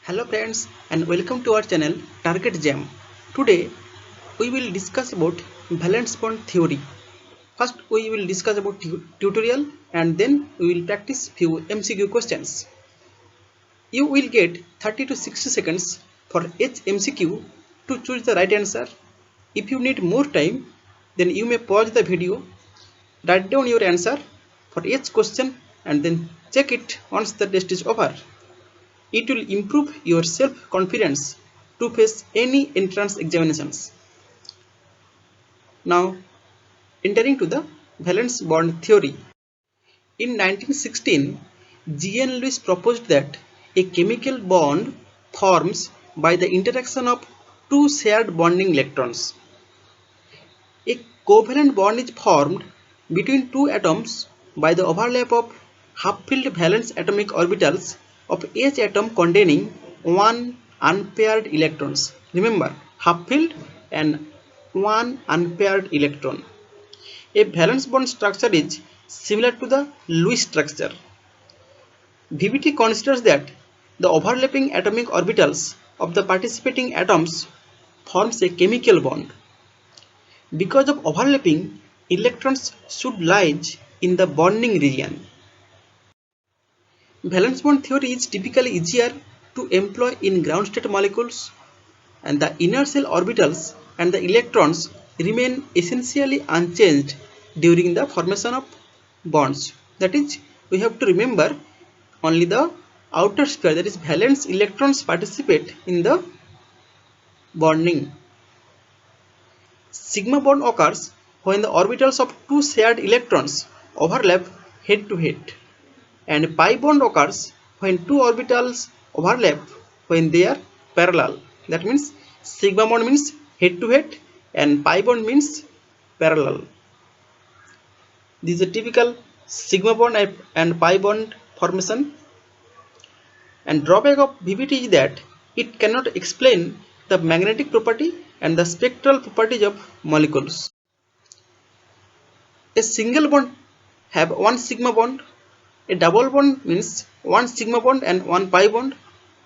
Hello friends and welcome to our channel Target Jam. Today we will discuss about valence bond theory. First we will discuss about tutorial and then we will practice few MCQ questions. You will get 30 to 60 seconds for each MCQ to choose the right answer. If you need more time, then you may pause the video, write down your answer for each question and then check it once the test is over. It will improve your self-confidence to face any entrance examinations. Now, entering to the valence bond theory. In 1916, G.N. Lewis proposed that a chemical bond forms by the interaction of two shared bonding electrons. A covalent bond is formed between two atoms by the overlap of half-filled valence atomic orbitals of each atom containing one unpaired electrons. Remember, half-filled and one unpaired electron. A valence bond structure is similar to the Lewis structure. VBT considers that the overlapping atomic orbitals of the participating atoms forms a chemical bond. Because of overlapping, electrons should lie in the bonding region. Valence bond theory is typically easier to employ in ground state molecules, and the inner shell orbitals and the electrons remain essentially unchanged during the formation of bonds. That is, we have to remember only the outer sphere, that is valence electrons, participate in the bonding. Sigma bond occurs when the orbitals of two shared electrons overlap head to head, and pi bond occurs when two orbitals overlap when they are parallel. That means sigma bond means head to head and pi bond means parallel. This is a typical sigma bond and pi bond formation. And drawback of VBT is that it cannot explain the magnetic property and the spectral properties of molecules. A single bond have one sigma bond, a double bond means one sigma bond and one pi bond,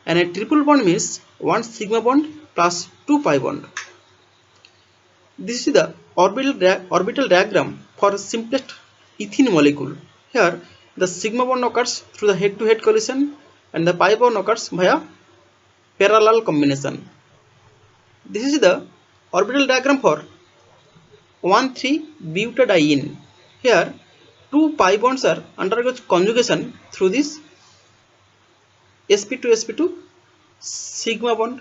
and a triple bond means one sigma bond plus two pi bond. This is the orbital diagram for simplest ethene molecule. Here the sigma bond occurs through the head-to-head collision and the pi bond occurs via parallel combination. This is the orbital diagram for 1,3-butadiene. Here two pi bonds are undergoes conjugation through this sp2 sigma bond,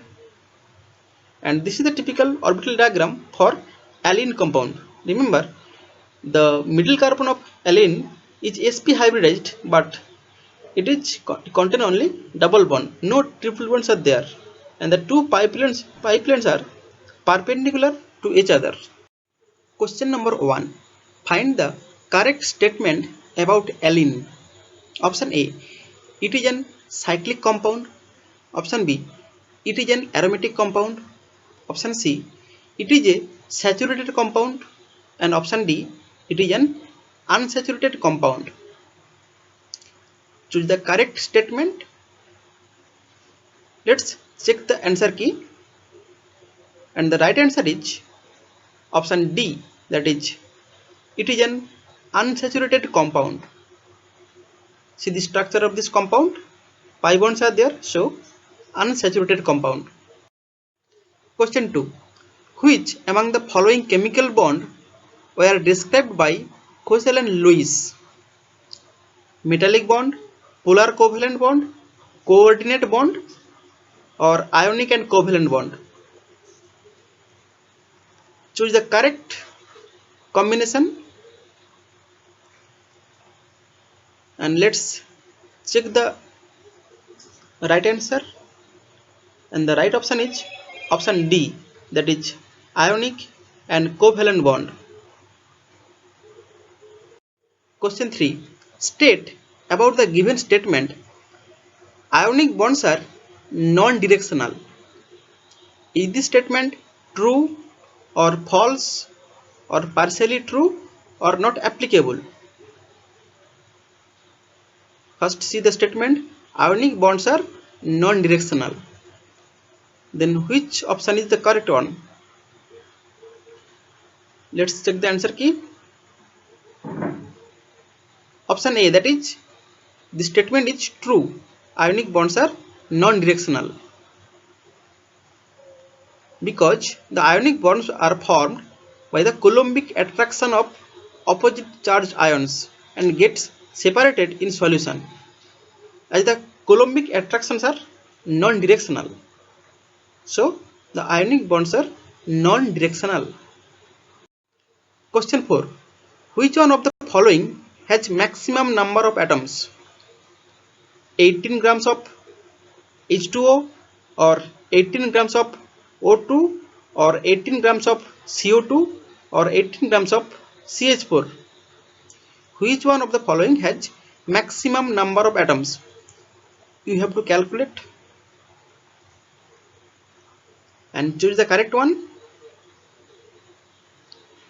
and this is the typical orbital diagram for alene compound. Remember, the middle carbon of alene is sp hybridized, but it is contain only double bond, no triple bonds are there, and the two pi planes are perpendicular to each other. Question number 1. Find the correct statement about alene. Option A. It is an cyclic compound. Option B. It is an aromatic compound. Option C. It is a saturated compound. And option D. It is an unsaturated compound. Choose the correct statement. Let's check the answer key. And the right answer is option D, that is, it is an unsaturated compound. See the structure of this compound, pi bonds are there, so unsaturated compound. Question 2. Which among the following chemical bond were described by Kozel and Lewis? Metallic bond, polar covalent bond, coordinate bond, or ionic and covalent bond? Choose the correct combination and let's check the right answer, and the right option is option D, that is ionic and covalent bond. Question 3. State about the given statement. Ionic bonds are non-directional. Is this statement true or false or partially true or not applicable? First see the statement. Ionic bonds are non-directional. Then which option is the correct one? Let's check the answer key. Option A, that is, the statement is true. Ionic bonds are non-directional because the ionic bonds are formed by the Coulombic attraction of opposite charged ions and gets separated in solution, as the Coulombic attractions are non-directional. So the ionic bonds are non-directional. Question 4. Which one of the following has maximum number of atoms? 18 grams of H2O, or 18 grams of O2, or 18 grams of CO2, or 18 grams of CH4. Which one of the following has maximum number of atoms? You have to calculate and choose the correct one.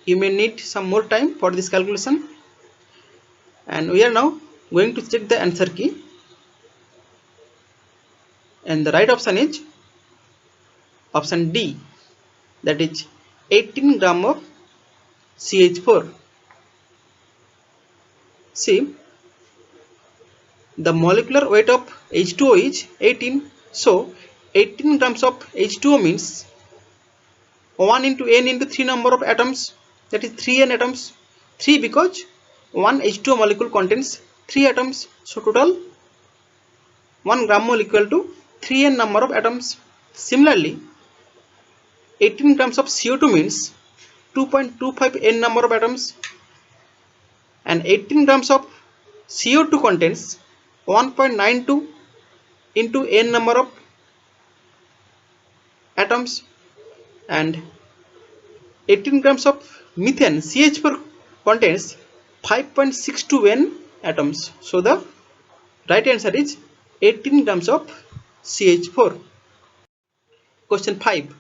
You may need some more time for this calculation, and we are now going to check the answer key, and the right option is option D, that is 18 gram of CH4. See, the molecular weight of H2O is 18, so 18 grams of H2O means 1 into n into 3 number of atoms, that is 3n atoms. 3 because one H2O molecule contains 3 atoms, so total 1 gram mole equal to 3n number of atoms. Similarly, 18 grams of CO2 means 2.25 n number of atoms, and 18 grams of CO2 contains 1.92 into n number of atoms, and 18 grams of methane CH4 contains 5.62 n atoms. So the right answer is 18 grams of CH4. Question 5.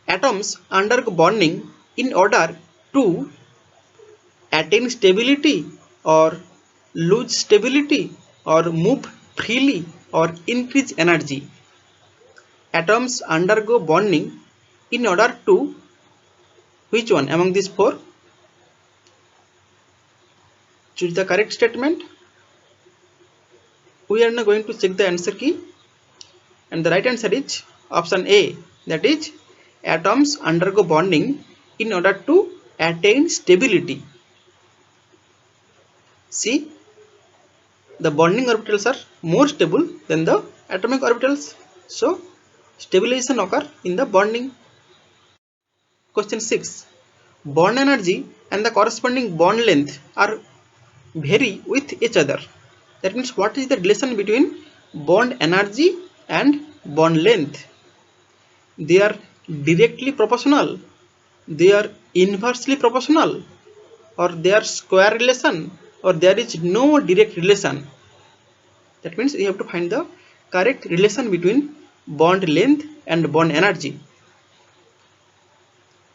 Atoms undergo bonding in order to attain stability or lose stability or move freely or increase energy. Atoms undergo bonding in order to which one among these four? Choose the correct statement. We are now going to check the answer key, and the right answer is option A, that is atoms undergo bonding in order to attain stability. See, the bonding orbitals are more stable than the atomic orbitals, so stabilization occurs in the bonding. Question 6. Bond energy and the corresponding bond length are vary with each other. That means what is the relation between bond energy and bond length? They are directly proportional, they are inversely proportional, or they are square relation, or there is no direct relation. That means you have to find the correct relation between bond length and bond energy.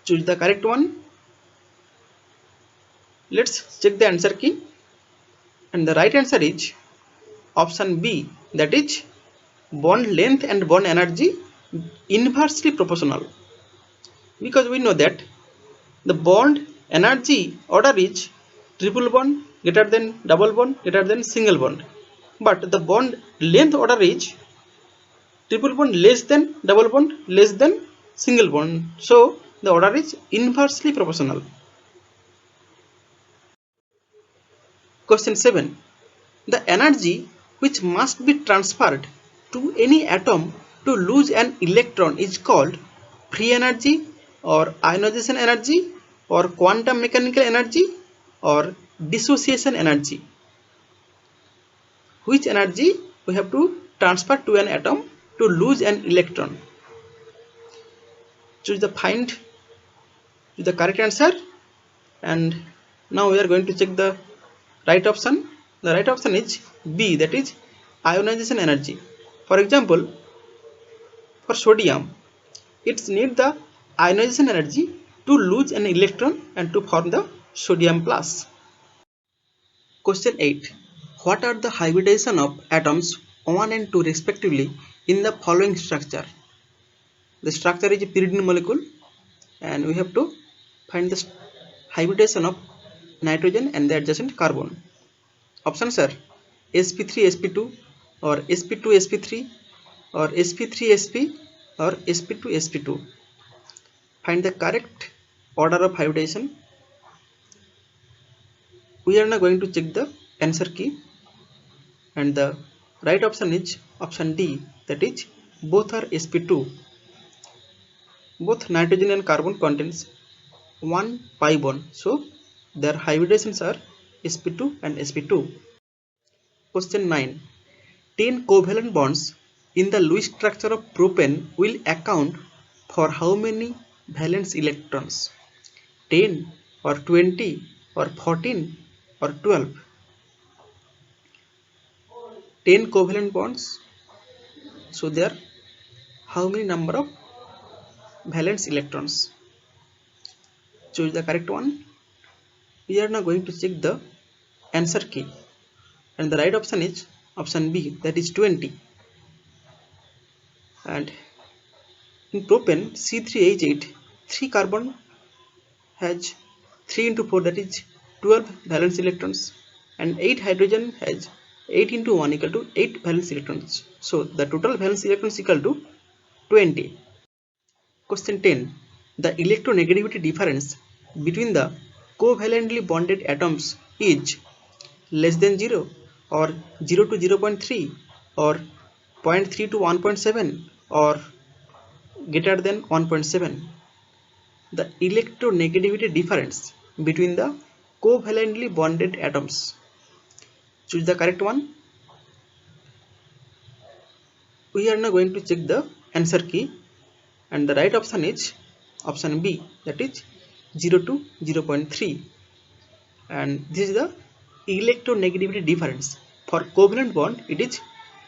Choose the correct one. Let's check the answer key, and the right answer is option B, that is bond length and bond energy inversely proportional, because we know that the bond energy order is triple bond greater than double bond greater than single bond, but the bond length order is triple bond less than double bond less than single bond, so the order is inversely proportional. Question 7. The energy which must be transferred to any atom to lose an electron is called free energy, or ionization energy, or quantum mechanical energy, or dissociation energy. Which energy we have to transfer to an atom to lose an electron? Choose the correct answer, and now we are going to check the right option. The right option is B, that is ionization energy. For example, for sodium, it needs the ionization energy to lose an electron and to form the sodium plus. Question 8. What are the hybridization of atoms 1 and 2 respectively in the following structure? The structure is a pyridine molecule, and we have to find the hybridization of nitrogen and the adjacent carbon. Options are sp3sp2 or sp2sp3 or sp3sp or sp2sp2. Find the correct order of hybridization. We are now going to check the answer key, and the right option is option D, that is both are sp2. Both nitrogen and carbon contains one pi bond, so their hybridizations are sp2 and sp2. Question 9. 10 covalent bonds in the Lewis structure of propane will account for how many valence electrons? 10 or 20 or 14 or 12? 10 covalent bonds, so there how many number of valence electrons? Choose the correct one. We are now going to check the answer key, and the right option is option B, that is 20. And in propane C3H8, 3 carbon has 3 into 4, that is 12 valence electrons, and 8 hydrogen has 8 into 1 equal to 8 valence electrons. So the total valence electrons equal to 20. Question 10. The electronegativity difference between the covalently bonded atoms is less than 0 or 0 to 0.3 or 0.3 to 1.7 or greater than 1.7. The electronegativity difference between the covalently bonded atoms. Choose the correct one. We are now going to check the answer key, and the right option is option B, that is 0 to 0.3. And this is the electronegativity difference. For covalent bond it is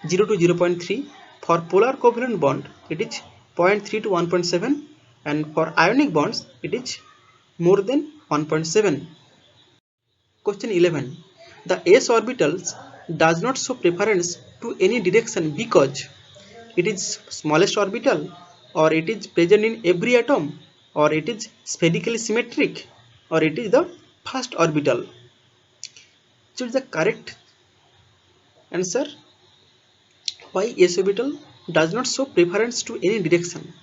0 to 0.3. For polar covalent bond it is 0.3 to 1.7, and for ionic bonds it is more than 1.7. Question 11. The s orbitals does not show preference to any direction because it is smallest orbital, or it is present in every atom, or it is spherically symmetric, or it is the first orbital. Choose the correct answer. Why s orbital does not show preference to any direction?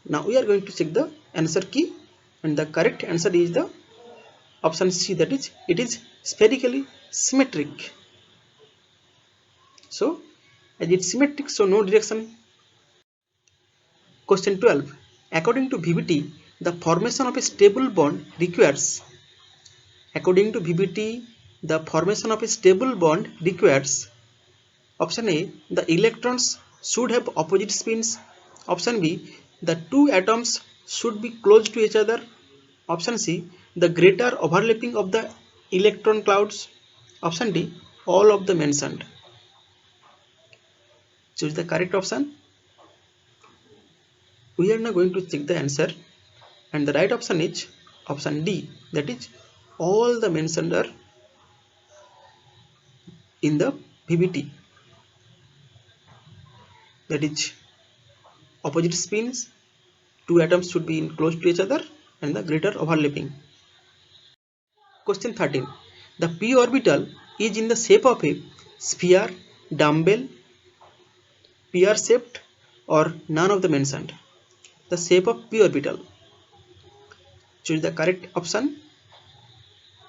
Now we are going to check the answer key, and the correct answer is the option C, that is it is spherically symmetric. So as it's symmetric, so no direction. Question 12. According to VBT, the formation of a stable bond requires option A, the electrons should have opposite spins. Option B, the two atoms should be close to each other. Option C, the greater overlapping of the electron clouds. Option D, all of the mentioned. Choose the correct option. We are now going to check the answer, and the right option is option D, that is all the mentioned are in the VBT, that is opposite spins, two atoms should be close to each other, and the greater overlapping. Question 13. The p orbital is in the shape of a sphere, dumbbell, pear shaped, or none of the mentioned. The shape of p orbital. Choose the correct option.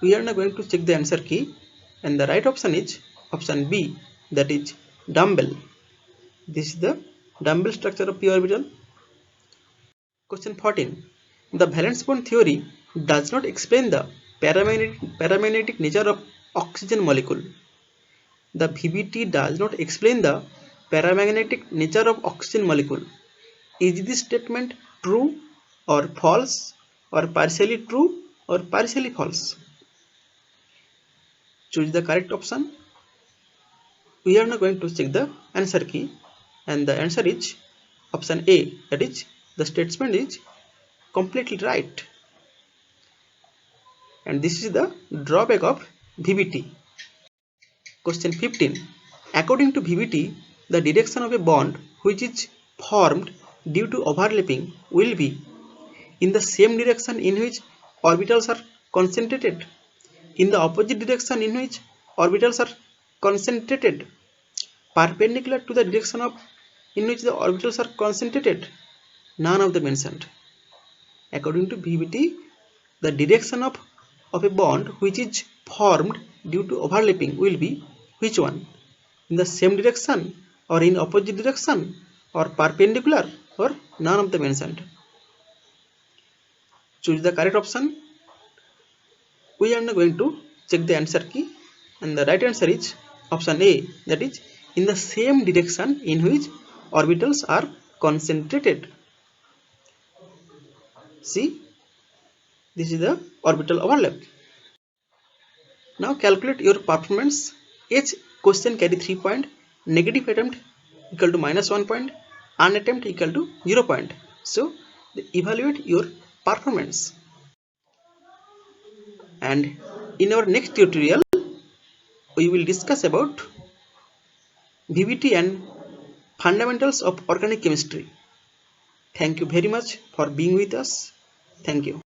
We are now going to check the answer key, and the right option is option B, that is dumbbell. This is the dumbbell structure of p orbital. Question 14. The valence bond theory does not explain the paramagnetic nature of oxygen molecule. The VBT does not explain the paramagnetic nature of oxygen molecule. Is this statement true or false, or partially true or partially false? Choose the correct option. We are now going to check the answer key, and the answer is option A, that is the statement is completely right. And this is the drawback of VBT. Question 15. According to VBT, the direction of a bond which is formed due to overlapping will be in the same direction in which orbitals are concentrated, in the opposite direction in which orbitals are concentrated, perpendicular to the direction of in which the orbitals are concentrated, none of the mentioned. According to VBT, the direction of a bond which is formed due to overlapping will be which one? In the same direction or in opposite direction or perpendicular or none of the mentioned. Choose the correct option. We are now going to check the answer key, and the right answer is option A, that is in the same direction in which orbitals are concentrated. See, this is the orbital overlap. Now calculate your performance. Each question carry 3 point, negative attempt equal to -1 point, unattempt equal to 0 point. So evaluate your performance. And in our next tutorial, we will discuss about VBT and fundamentals of organic chemistry. Thank you very much for being with us. Thank you.